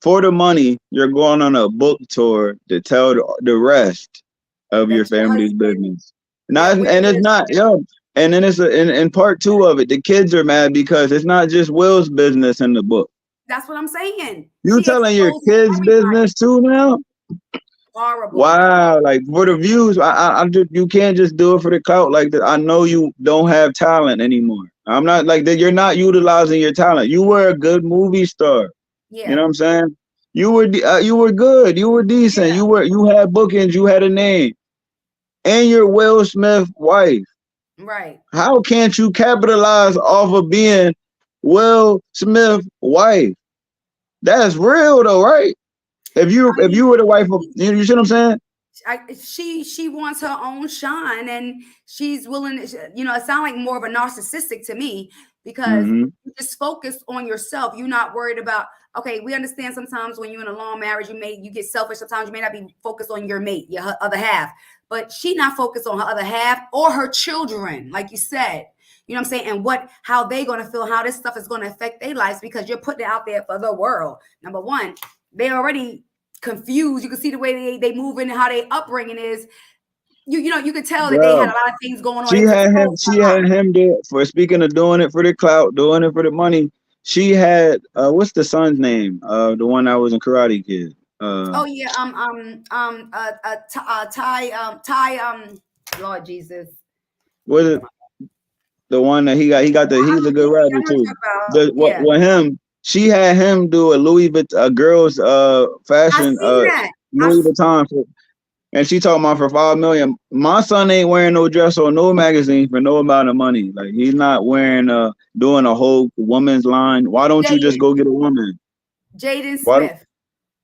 for the money, you're going on a book tour to tell the rest of your That your family's husband, business. yeah, Not, where and he it's is. not, yo. And then it's in part two of it. The kids are mad because it's not just Will's business in the book. That's what I'm saying. You She telling your exposing kids' everybody. business too now? Horrible. Wow, like for the views, I just, you can't just do it for the clout like that. I know you don't have talent anymore. I'm not like that. You're not utilizing your talent. You were a good movie star. You know Yeah. what I'm saying? You were good. You were decent. Yeah. You had bookings. You had a name, and you're Will Smith wife. Right. How can't you capitalize off of being Will Smith wife? That's real though, right? I If mean, you were the wife of, you see what I'm saying? she wants her own shine, and she's willing to, it sounds like more of a narcissistic to me, because Mm-hmm. you just focus on yourself. You're not worried about, okay, we understand sometimes when you're in a long marriage, you get selfish. Sometimes you may not be focused on your mate, your other half, but she not focused on her other half or her children, like you said. You know what I'm saying? And how they going to feel, how this stuff is going to affect their lives, because you're putting it out there for the world. Number one, they already confused. You can see the way they move and how their upbringing is. You could tell that they had Bro, a lot of things going on. They was exposed she a lot. had him do, for speaking of doing it for the clout, doing it for the money. She had what's the son's name? The one that was in Karate Kid. Oh yeah, Ty, Lord Jesus. Was it the one that he got the, he's a good Yeah, I rapper know what too. you're about. The Yeah, what him, she had him do a Louis Vuitton, a girl's I fashion seen that. Louis Vuitton for, and she talking about for 5 million. My son ain't wearing no dress or no magazine for no amount of money. Like he's not wearing doing a whole woman's line. Why don't you just Jaden, go get a woman? Jaden Why don't Smith.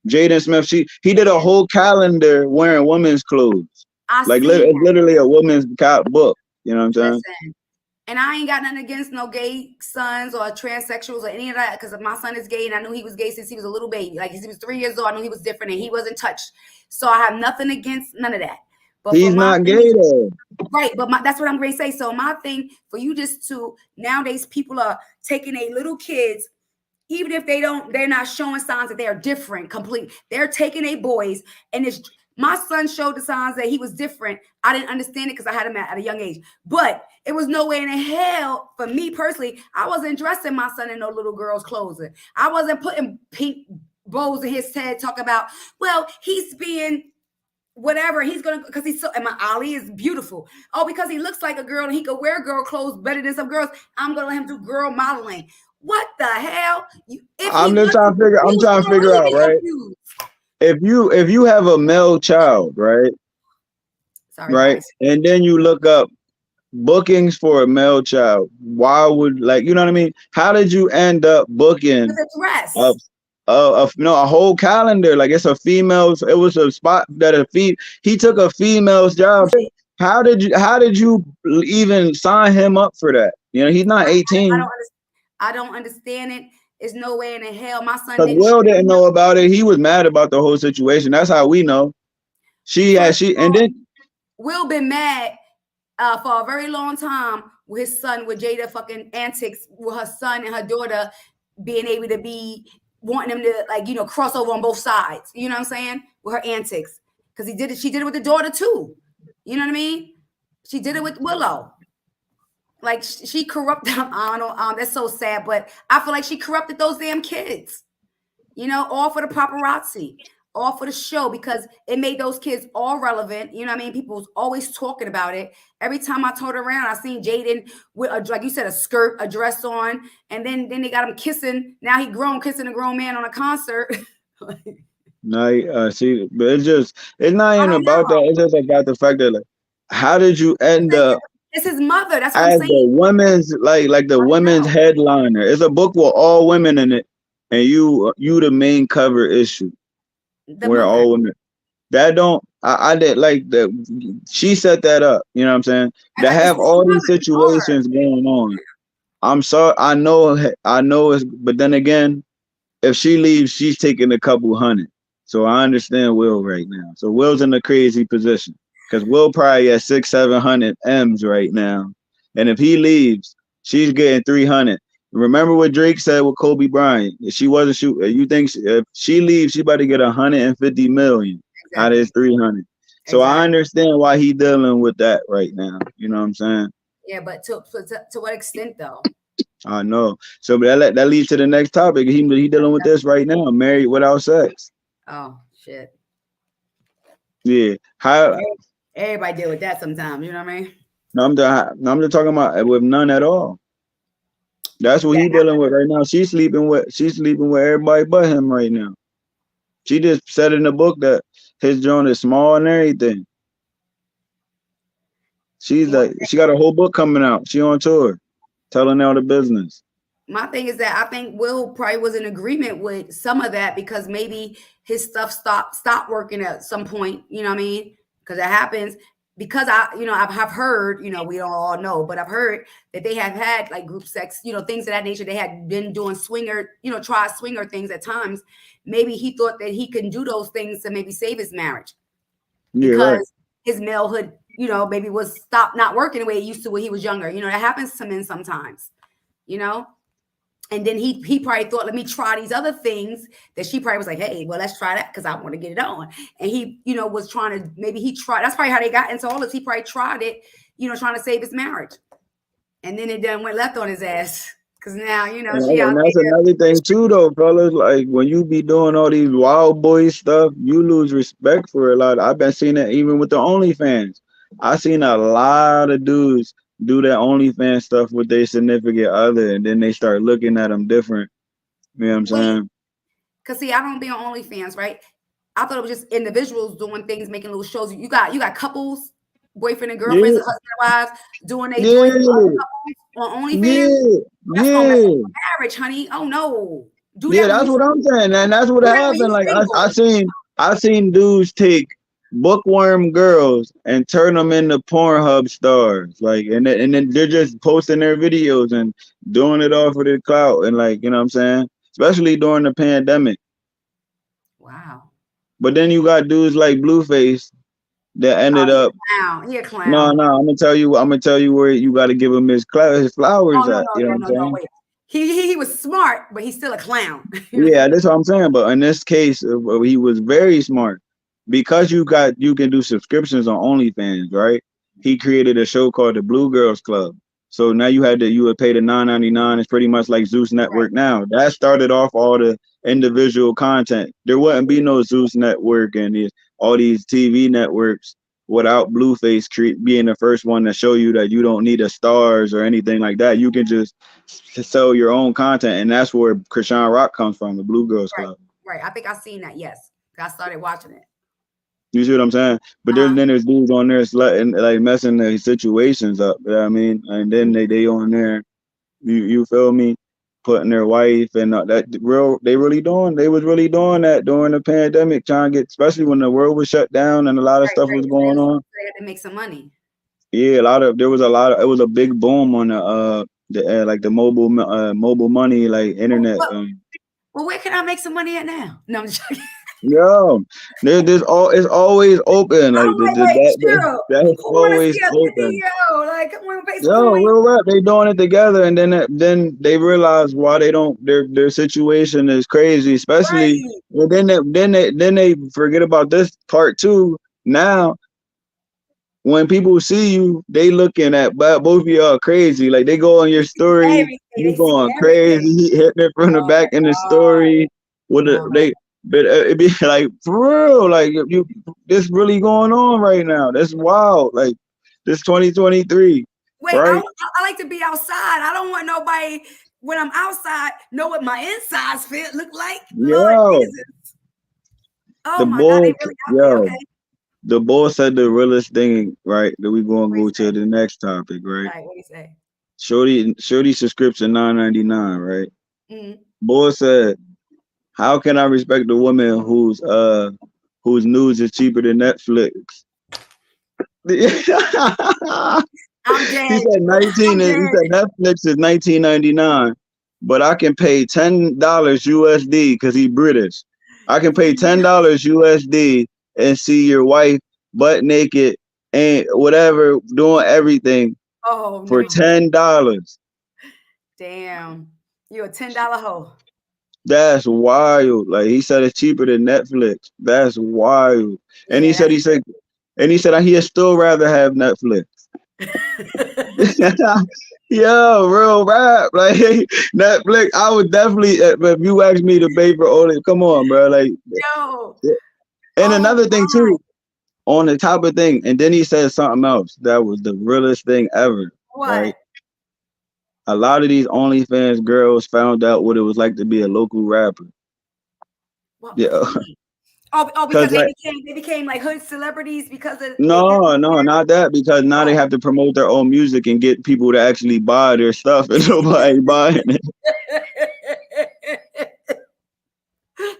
Jaden Smith? He did a Yeah, whole calendar wearing women's clothes. I Like seen it's that. literally a woman's book. You know what I'm saying? Listen, and I ain't got nothing against no gay sons or transsexuals or any of that, because my son is gay, and I knew he was gay since he was a little baby. Like he was 3 years old, I knew he was different, and he wasn't touched. So I have nothing against none of that. But for He's my not thing, gay though. right, but that's what I'm going to say. So my thing for you, just to, nowadays people are taking a little kids, even if they're not showing signs that they are different completely. They're taking a boys and it's My son showed the signs that he was different. I didn't understand it because I had him at a young age. But it was no way in hell for me personally. I wasn't dressing my son in no little girl's clothing. I wasn't putting pink bows in his head, talking about, well, he's being whatever. He's gonna, because he's so, and my Ali is beautiful. Oh, because he looks like a girl and he could wear girl clothes better than some girls, I'm gonna let him do girl modeling. What the hell? I'm trying to figure out, right? If you have a male child, right? Sorry, right, guys. and then you look up bookings for a male child, why would, like, you know what I mean? How did you end up booking With a dress? A whole calendar? Like, it's a female's. It was a spot that he took a female's job. How did you even sign him up for that? You know, he's not 18. I don't understand it. There's no way in the hell my son Because Will didn't know about it. He was mad about the whole situation. That's how we know. And then Will been mad for a very long time with his son, with Jada fucking antics with her son and her daughter being able to be wanting them to, like, you know, cross over on both sides. You know what I'm saying? With her antics. Because she did it with the daughter too. You know what I mean? She did it with Willow. Like, she corrupted them. I don't know. That's so sad, but I feel like she corrupted those damn kids. You know, all for the paparazzi, all for the show, because it made those kids all relevant. You know what I mean? People was always talking about it. Every time I turned around, I seen Jaden with like you said, a skirt, a dress on, and then they got him kissing. Now he kissing a grown man on a concert. No, see, but it's not even about that. It's just about the fact that, like, how did you end up? It's his mother. That's what I'm saying. The women's the women's headliner. It's a book with all women in it, and you the main cover issue. Where all women. That don't. I did like that. She set that up. You know what I'm saying? To have all these situations going on. I'm sorry. I know it's. But then again, if she leaves, she's taking a couple hundred. So I understand Will right now. So Will's in a crazy position. Because Will probably at 600-700 M's right now. And if he leaves, she's getting 300. Remember what Drake said with Kobe Bryant? If she wasn't shooting, you think if she leaves, she about to get 150 million out of his 300. So I understand why he dealing with that right now. You know what I'm saying? Yeah, but to what extent though? I know. So that leads to the next topic. He dealing with this right now. Married without sex. Oh shit. Yeah. How? Everybody deal with that sometimes, you know what I mean? No, I'm just talking about with none at all. That's what he's dealing with right now. She's sleeping with everybody but him right now. She just said in the book that his joint is small and everything. She's like, she got a whole book coming out. She on tour, telling all the business. My thing is that I think Will probably was in agreement with some of that because maybe his stuff stopped working at some point. You know what I mean? Because it happens. Because I've heard, we don't all know, but I've heard that they have had like group sex, things of that nature. They had been doing swinger things at times. Maybe he thought that he can do those things to maybe save his marriage because his malehood, maybe was stopped not working the way it used to when he was younger. That happens to men sometimes, And then he probably thought, let me try these other things that she probably was like, hey, well, let's try that because I want to get it on. And he, was trying to, that's probably how they got into all this. He probably tried it, trying to save his marriage. And then it done went left on his ass. Because now, she out that's there. Another thing too, though, fellas. Like when you be doing all these wild boy stuff, you lose respect for a lot. I've been seeing that even with the OnlyFans. I seen a lot of dudes do that OnlyFans stuff with their significant other, and then they start looking at them different. You know what I'm saying? Because see, I don't be on OnlyFans, right? I thought it was just individuals doing things, making little shows. You got couples, boyfriend and girlfriends, and husband and wives doing their joints on OnlyFans. That's gonna mess up your marriage, honey. Oh no. That's what I'm saying, and that's what happened. Like I seen dudes take bookworm girls and turn them into Pornhub stars, like, and then they're just posting their videos and doing it all for the clout, and like, you know what I'm saying, especially during the pandemic. Wow. But then you got dudes like Blueface that ended up. He a clown. No, I'm gonna tell you where you got to give him his flowers at. No, wait. He was smart, but he's still a clown. Yeah, that's what I'm saying. But in this case, he was very smart. because you can do subscriptions on OnlyFans, right? He created a show called the Blue Girls Club. So now you would pay the $9.99. It's pretty much like Zeus Right. Network now. That started off all the individual content. There wouldn't be no Zeus Network and all these TV networks without Blueface being the first one to show you that you don't need a stars or anything like that. You can just sell your own content, and that's where Krishan Rock comes from, the Blue Girls Right. Club. Right. I think I've seen that. Yes. I started watching it. You see what I'm saying? But there's dudes on there like messing their situations up. You know what I mean? And then they on there, you feel me? Putting their wife and they was really doing that during the pandemic, trying to get, especially when the world was shut down and a lot of stuff was going on. They had to make some money. Yeah, it was a big boom on the mobile money, like internet. Well, where can I make some money at now? No, I'm just joking. Yo, it's always open. Like that's always open. Like, come on, pay some Yo, coin. real rap, they doing it together, and then they realize why they don't. Their situation is crazy, especially. Right. And then they forget about this part too. Now, when people see you, they looking at both of y'all crazy. Like they go on your story, you going crazy, hitting it from the back in the story. But it be like for real, like this really going on right now. That's wild. Like this 2023. Wait, right? I like to be outside. I don't want nobody when I'm outside know what my insides look like. Yo, oh my God, they really okay. The boy said the realest thing, right? That we gonna go to the next topic, right? Right, what do you say? Shorty subscription $9.99, right? Mm-hmm. Boy said, "How can I respect a woman whose news is cheaper than Netflix?" I'm dead. He said Netflix is $19.99, but I can pay $10 USD because he British. I can pay $10 USD and see your wife butt naked and whatever doing everything for $10. Damn, you a $10 hoe. That's wild. Like he said, it's cheaper than Netflix. That's wild. And he said he'd still rather have Netflix. Yo, real rap. Like Netflix, I would definitely, if you asked me to pay for all it, come on, bro. Like, yo. And another thing too, on the top of thing, and then he said something else that was the realest thing ever. What? Right? A lot of these OnlyFans girls found out what it was like to be a local rapper. What? Yeah. Because they became like hood celebrities because of no, not that, because now they have to promote their own music and get people to actually buy their stuff, and nobody buying it.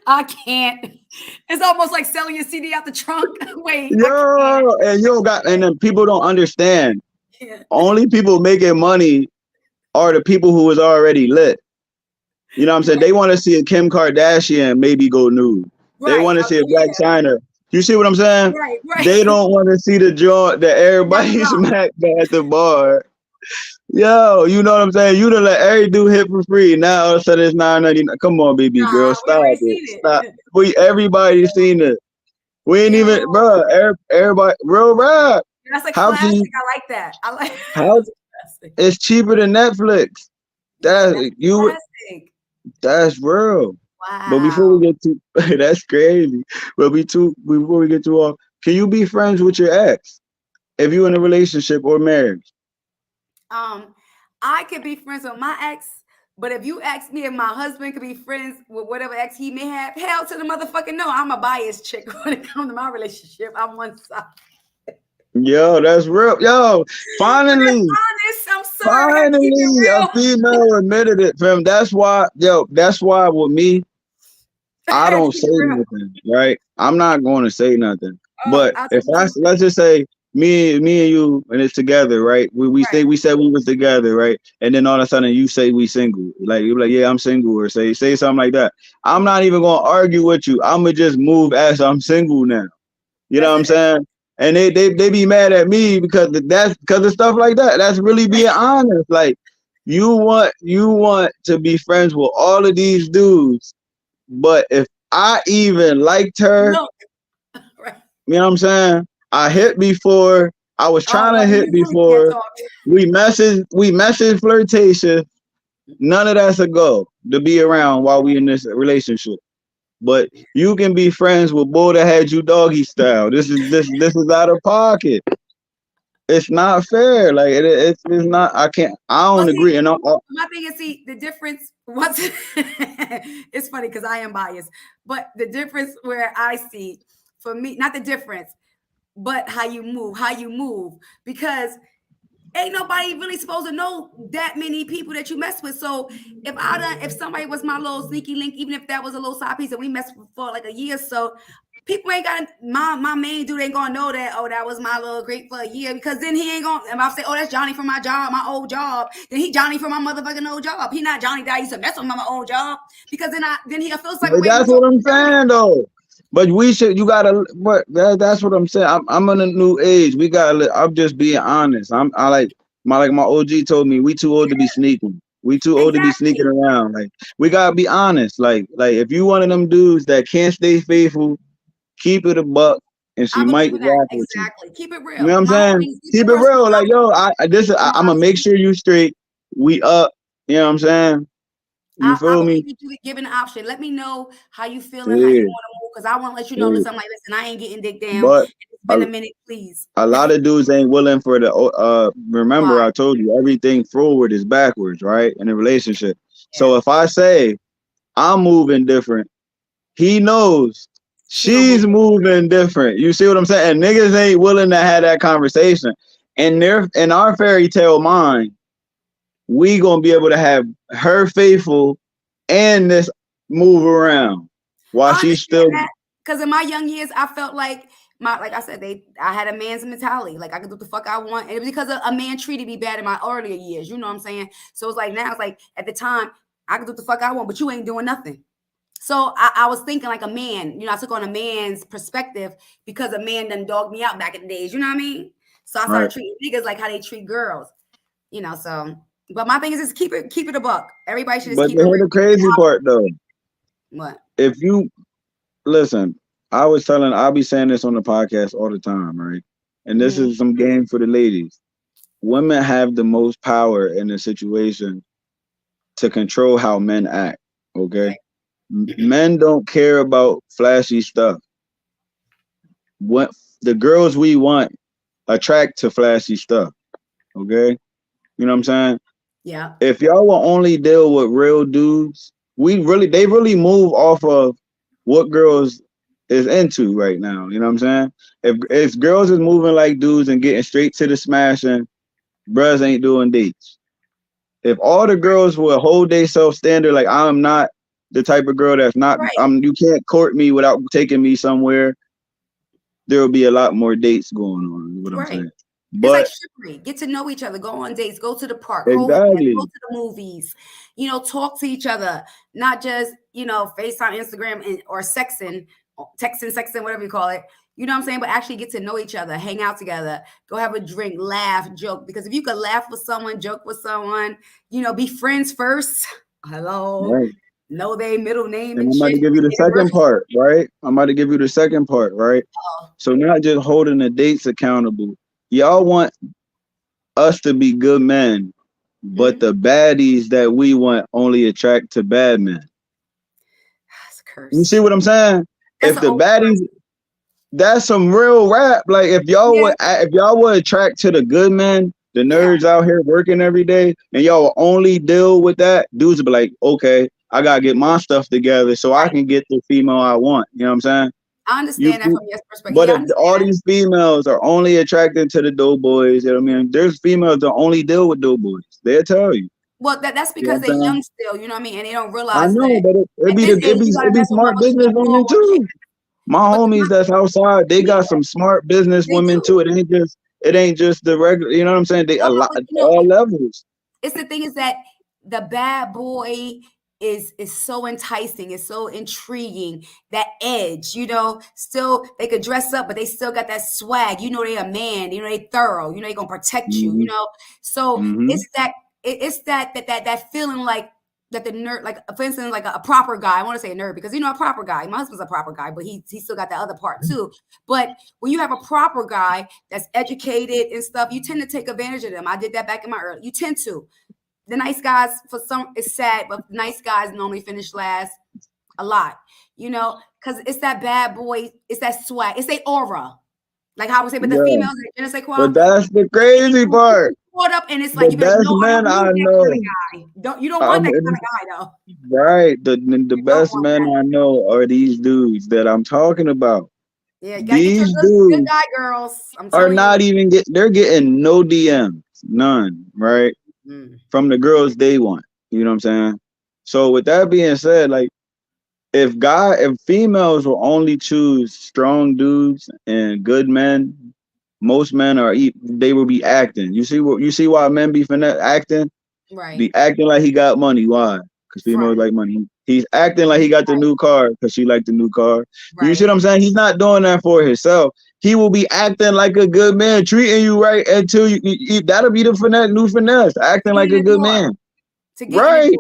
I can't. It's almost like selling your CD out the trunk. Wait. And then people don't understand. Yeah. Only people making money are the people who was already lit. You know what I'm saying? They want to see a Kim Kardashian maybe go nude. They want to see a Black China. You see what I'm saying? Right. They don't want to see the joint that everybody's smacked at the bar. Yo, you know what I'm saying? You done let every dude hit for free. Now all of a sudden it's $9.99. Come on, baby girl, stop it. Stop. Everybody's seen it. We ain't even, bro. Everybody, real rap. That's a classic. I like that. It's cheaper than Netflix. That's real. Wow. But before we get to that's crazy. But before we get too off, can you be friends with your ex if you're in a relationship or marriage? I could be friends with my ex, but if you ask me if my husband could be friends with whatever ex he may have, hell to the motherfucking no. I'm a biased chick when it comes to my relationship. I'm one side. Yo, that's real. Yo, finally, I'm sorry. Finally, a female admitted it, fam. That's why with me, I don't say nothing, right? I'm not going to say nothing. But let's just say me and you, and it's together, right? We said we was together, right? And then all of a sudden you say we single. Like you're like, yeah, I'm single, or say something like that. I'm not even gonna argue with you. I'm gonna just move as I'm single now. You know what I'm saying? And they be mad at me because of stuff like that. That's really being honest. Like you want to be friends with all of these dudes, but if I even liked her, You know what I'm saying? I hit before. I was Oh, trying well, to then hit you really can't before. talk. We message flirtation. None of that's a go to be around while we in this relationship. But you can be friends with boy that had you doggy style. This is out of pocket. It's not fair. Like it's not. I can't. I Well, don't see, agree. And my thing is, see, the difference. What's it's funny because I am biased, but the difference where I see for me, not the difference, but how you move, because ain't nobody really supposed to know that many people that you mess with. So if somebody was my little sneaky link, even if that was a little side piece and we messed for like a year or so, people ain't got my main dude ain't gonna know that, oh, that was my little great for a year, because then he ain't gonna, if I say, oh, that's Johnny from my job, my old job, then he Johnny from my motherfucking old job. He not Johnny that I used to mess with my old job, because then he'll feel like but way we that's talk what I'm about me. saying though. But we should. You gotta. What? That's what I'm saying. I'm in a new age. We gotta. I'm just being honest. I like my OG told me. We too old to be sneaking. We too old to be sneaking Exactly. around. Like we gotta be honest. Like if you one of them dudes that can't stay faithful, keep it a buck, and she I believe might in that. rock with you. Exactly. Keep it You know real. what I'm My whole saying? thing is keep it Keep it real. real. Like yo, I'm gonna make option. sure you straight. We up. You know what I'm saying? You I feel me? believe you given an option. Let me know how you feeling, how you Yeah, want to move, because I want to let you know. yeah. Listen, I'm like, listen, I ain't getting dick down. But It's been a minute, please. a lot of dudes ain't willing for the remember Why? I told you everything forward is backwards, right? In a relationship. Yeah, So if I say I'm moving different, he knows she gonna move. she's moving different. You see what I'm saying? And niggas ain't willing to have that conversation. And in our fairy tale mind, we gonna be able to have her faithful and this move around while I she's understand still that, because in my young years, I felt like like I said, I had a man's mentality. Like I could do what the fuck I want, and it was because a man treated me bad in my earlier years. You know what I'm saying? So it's like now, it's like at the time, I could do what the fuck I want, but you ain't doing nothing. So I was thinking like a man. I took on a man's perspective because a man done dogged me out back in the days. You know what I mean? So I started right. treating niggas like how they treat girls. So but my thing is just keep it a buck. Everybody should just But keep to it hear real. the crazy part though, What? if you listen, I'll be saying this on the podcast all the time, right? And this Mm-hmm. is some game for the ladies. Women have the most power in a situation to control how men act. Okay, men don't care about flashy stuff. What the girls we want attract to flashy stuff. Okay, you know what I'm saying? Yeah. If y'all will only deal with real dudes, they really move off of what girls is into right now. You know what I'm saying? If girls is moving like dudes and getting straight to the smashing, bros ain't doing dates. If all the girls will hold their self standard, like I'm not the type of girl that's not Right. you can't court me without taking me somewhere, there will be a lot more dates going on, is what I'm Right. saying. It's like But chivalry. Get to know each other. Go on dates. Go to the park. Hold hands. Go exactly. to the movies. Talk to each other. Not just FaceTime, Instagram, or texting, whatever you call it. You know what I'm saying? But actually get to know each other. Hang out together. Go have a drink. Laugh. Joke. Because if you could laugh with someone, joke with someone, be friends first. Hello. Right. Know their middle name And and I'm about shit. to give you the Their birth. second part, right? I'm about to give you the second part, right? So not just holding the dates accountable. Y'all want us to be good men, but Mm-hmm. the baddies that we want only attract to bad men. That's a You curse. see what I'm saying? That's If an the old baddies, curse. that's some real rap. Like Yeah. if y'all would attract to the good men, the Yeah. nerds out here working every day, and y'all only deal with that, dudes will be like, okay, I gotta get my stuff together so I Right. can get the female I want. You know what I'm saying? I You understand that feel, from your perspective. but Yeah, I if all understand. these females are only attracted to the doughboys, you know what I mean? There's females that only deal with doughboys. They'll tell you. Well, that's You know because what they're I'm saying? young still, you know what I mean? And they don't I realize know, that but at this age, you got it to be mess with smart motherfuckers business you can women afford with. too. My But homies that's outside, they yeah, got some smart business they women too. do. It ain't just the regular. You know what I'm saying? They No, a no, lot but all levels. it's the thing is that the bad boy is so enticing, it's so intriguing, that edge, still they could dress up, but they still got that swag, they a man, they thorough, they gonna protect you, Hmm. so Hmm. it's that feeling like that the nerd, like for instance, like a proper guy. I want to say a nerd because a proper guy. My husband's a proper guy, but he still got the other part too. But when you have a proper guy that's educated and stuff, you tend to take advantage of them. I did that back in my early. You tend to. The nice guys, for some, it's sad, but nice guys normally finish last a lot. Because it's that bad boy, it's that swag, it's their aura. Like how I would say, but the females, but that's the crazy part. Caught up, and it's like the best men I know. You don't want that kind of guy though. Right. The best men I know are these dudes that I'm talking about. Yeah, these dudes good guy girls are not even they're getting no DMs, none, right? From the girls they want. You know what I'm saying? So with that being said, like if females will only choose strong dudes and good men, most men they will be acting. You see why men be acting? Right. Be acting like he got money. Why? Because females like money. He's acting like he got the new car because she liked the new car. Right. You see what I'm saying? He's not doing that for himself. He will be acting like a good man, treating you right until you that'll be the new finesse, acting like a good man. Right.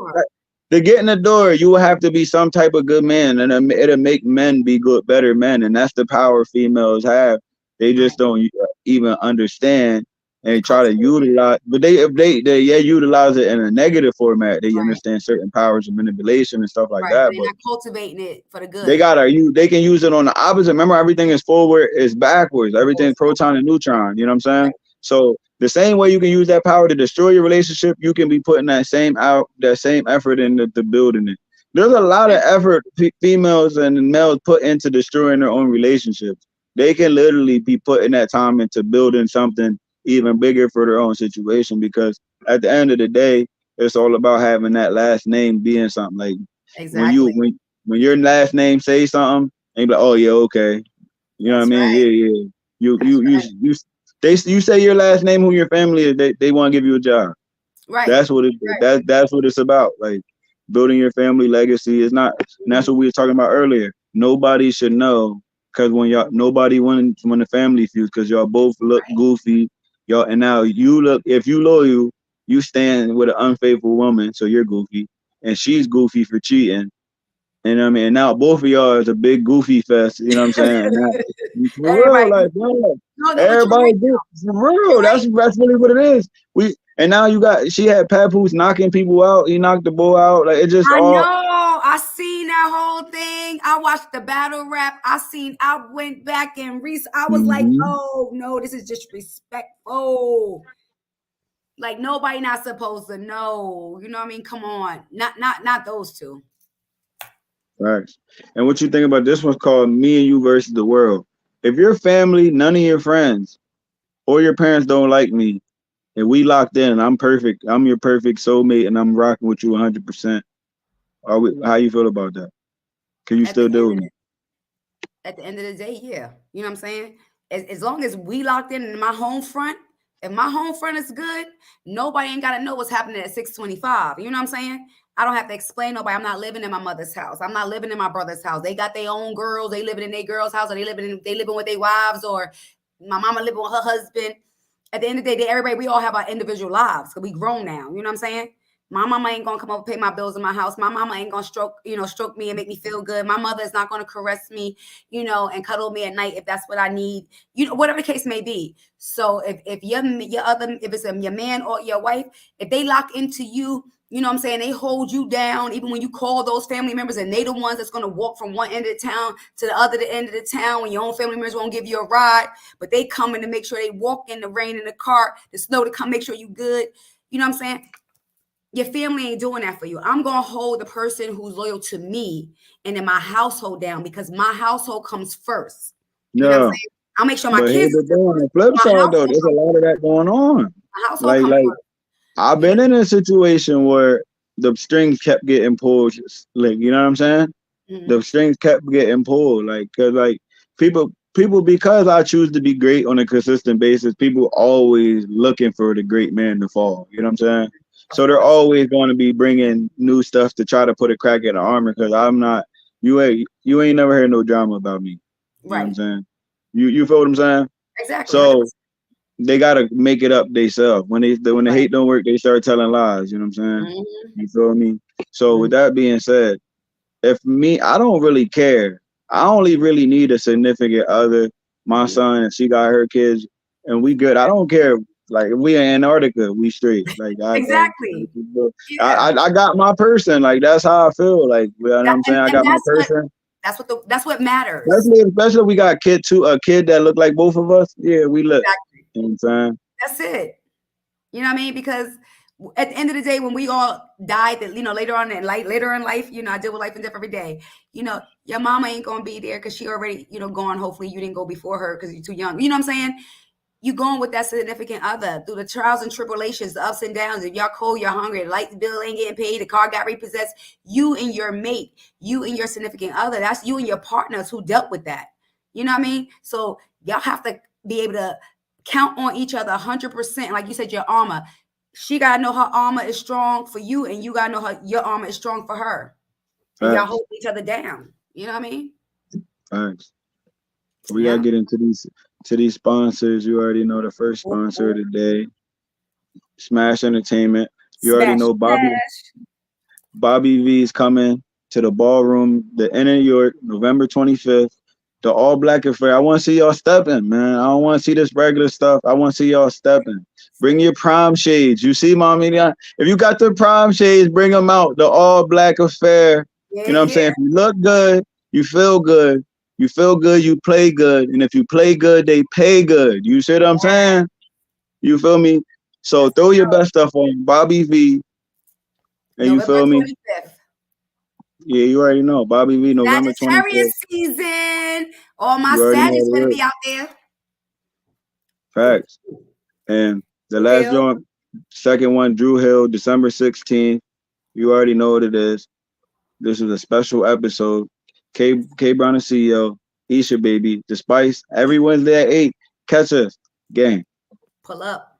To get in the door, you will have to be some type of good man, and it'll make men be better men, and that's the power females have. They just don't even understand and try to utilize, but if they utilize it in a negative format, they understand certain powers of manipulation and stuff like that. They're not cultivating it for the good. They can use it on the opposite. Remember, everything is forward, is backwards. Everything is proton and neutron. You know what I'm saying? Right. So the same way you can use that power to destroy your relationship, you can be putting that same effort into building it. There's a lot of effort females and males put into destroying their own relationships. They can literally be putting that time into building something even bigger for their own situation, because at the end of the day, it's all about having that last name being something. Like when your last name say something, and you be like, oh yeah, okay. You know what I mean? Yeah. You say your last name, who your family is, they want to give you a job. Right. That's what that's what it's about. Like building your family legacy is not, and that's what we were talking about earlier. Nobody should know, because when the family feuds, because y'all both look goofy. And now if you loyal, you stand with an unfaithful woman, so you're goofy, and she's goofy for cheating. And I mean, now both of y'all is a big goofy fest. You know what I'm saying? For real, like, bro, everybody do for real. That's really what it is. And now she had Papoose knocking people out. He knocked the boy out. Like it just. I know. I seen that whole thing. I watched the battle rap. I went back and I was like, oh no, this is disrespectful. Like nobody not supposed to know. You know what I mean? Come on, not those two. Right. And what you think about this one's called Me and You versus the World. If your family, none of your friends, or your parents don't like me, and we locked in, and I'm perfect, I'm your perfect soulmate, and I'm rocking with you 100%. How you feel about that? Can you still deal with me? At the end of the day, yeah. You know what I'm saying? As long as we locked in my home front, if my home front is good, nobody ain't got to know what's happening at 625. You know what I'm saying? I don't have to explain nobody. I'm not living in my mother's house. I'm not living in my brother's house. They got their own girls. They living in their girl's house, or they living with their wives, or my mama living with her husband. At the end of the day, everybody, we all have our individual lives because we grown now. You know what I'm saying? My mama ain't gonna come over pay my bills in my house. My mama ain't gonna stroke me and make me feel good. My mother is not gonna caress me, and cuddle me at night if that's what I need. Whatever the case may be. So if your man or your wife, if they lock into you, you know what I'm saying, they hold you down, even when you call those family members, and they the ones that's gonna walk from one end of the town to the other end of the town when your own family members won't give you a ride, but they coming to make sure they walk in the rain in the car, the snow, to come make sure you good. You know what I'm saying? Your family ain't doing that for you. I'm going to hold the person who's loyal to me and in my household down, because my household comes first. You know what I'm saying? I'll make sure my kids. On the flip side, though, there's a lot of that going on. Like I've been in a situation where the strings kept getting pulled. Like, you know what I'm saying? Mm-hmm. The strings kept getting pulled. Like, cause like people, because I choose to be great on a consistent basis, people always looking for the great man to fall. You know what I'm saying? So they're always going to be bringing new stuff to try to put a crack in the armor, because I'm not. You ain't never heard no drama about me. You know what I'm saying? You feel what I'm saying? Exactly. So they gotta make it up themselves. When the Right. hate don't work, they start telling lies. You know what I'm saying? Mhm. You feel me? So with Mhm. that being said, if me, I don't really care. I only really need a significant other. My Mhm. son, she got her kids, and we good. I don't care. Like if we in Antarctica, we straight. Like Exactly. I got my person. Like that's how I feel. Like you know what That, I'm saying. I and got my person. that's what matters. Especially we got a kid that look like both of us. Yeah, we look. Exactly. You know what I'm saying? That's it. You know what I mean? Because at the end of the day, when we all die, that later in life, I deal with life and death every day. Your mama ain't gonna be there because she already, gone. Hopefully, you didn't go before her because you're too young. You know what I'm saying? You going with that significant other through the trials and tribulations, the ups and downs. If y'all cold, you're hungry, the light bill ain't getting paid, the car got repossessed. You and your mate, you and your significant other, that's you and your partners who dealt with that. You know what I mean? So y'all have to be able to count on each other 100%. Like you said, your armor. She gotta know her armor is strong for you, and you gotta know your armor is strong for her. And y'all Facts. hold each other down. You know what I mean? Facts. We gotta Yeah. get into these sponsors. You already know the first sponsor of the day, Smash Entertainment. You already Smash, know smash. Bobby V is coming to the ballroom, the Inn of York, November 25th. The all black affair. I want to see y'all stepping, man. I don't want to see this regular stuff. I want to see y'all stepping. Bring your prom shades. You see, mommy? If you got the prom shades, bring them out. The all black affair. Yeah, You know what I'm yeah. saying? If you look good, you feel good. You feel good, you play good. And if you play good, they pay good. You see what I'm saying? You feel me? So That's throw your best stuff on Bobby V. And you November feel me? 25th. Yeah, you already know. Bobby V, November Sagittarius 25th. season. All my You already know Sagittarius gonna the be out there. facts. And the Drew last Hill. joint, second one, Drew Hill, December 16th. You already know what it is. This is a special episode. K Brown and CEO, Isha baby, the Spice. Every Wednesday at 8. Catch us. Gang. Pull up.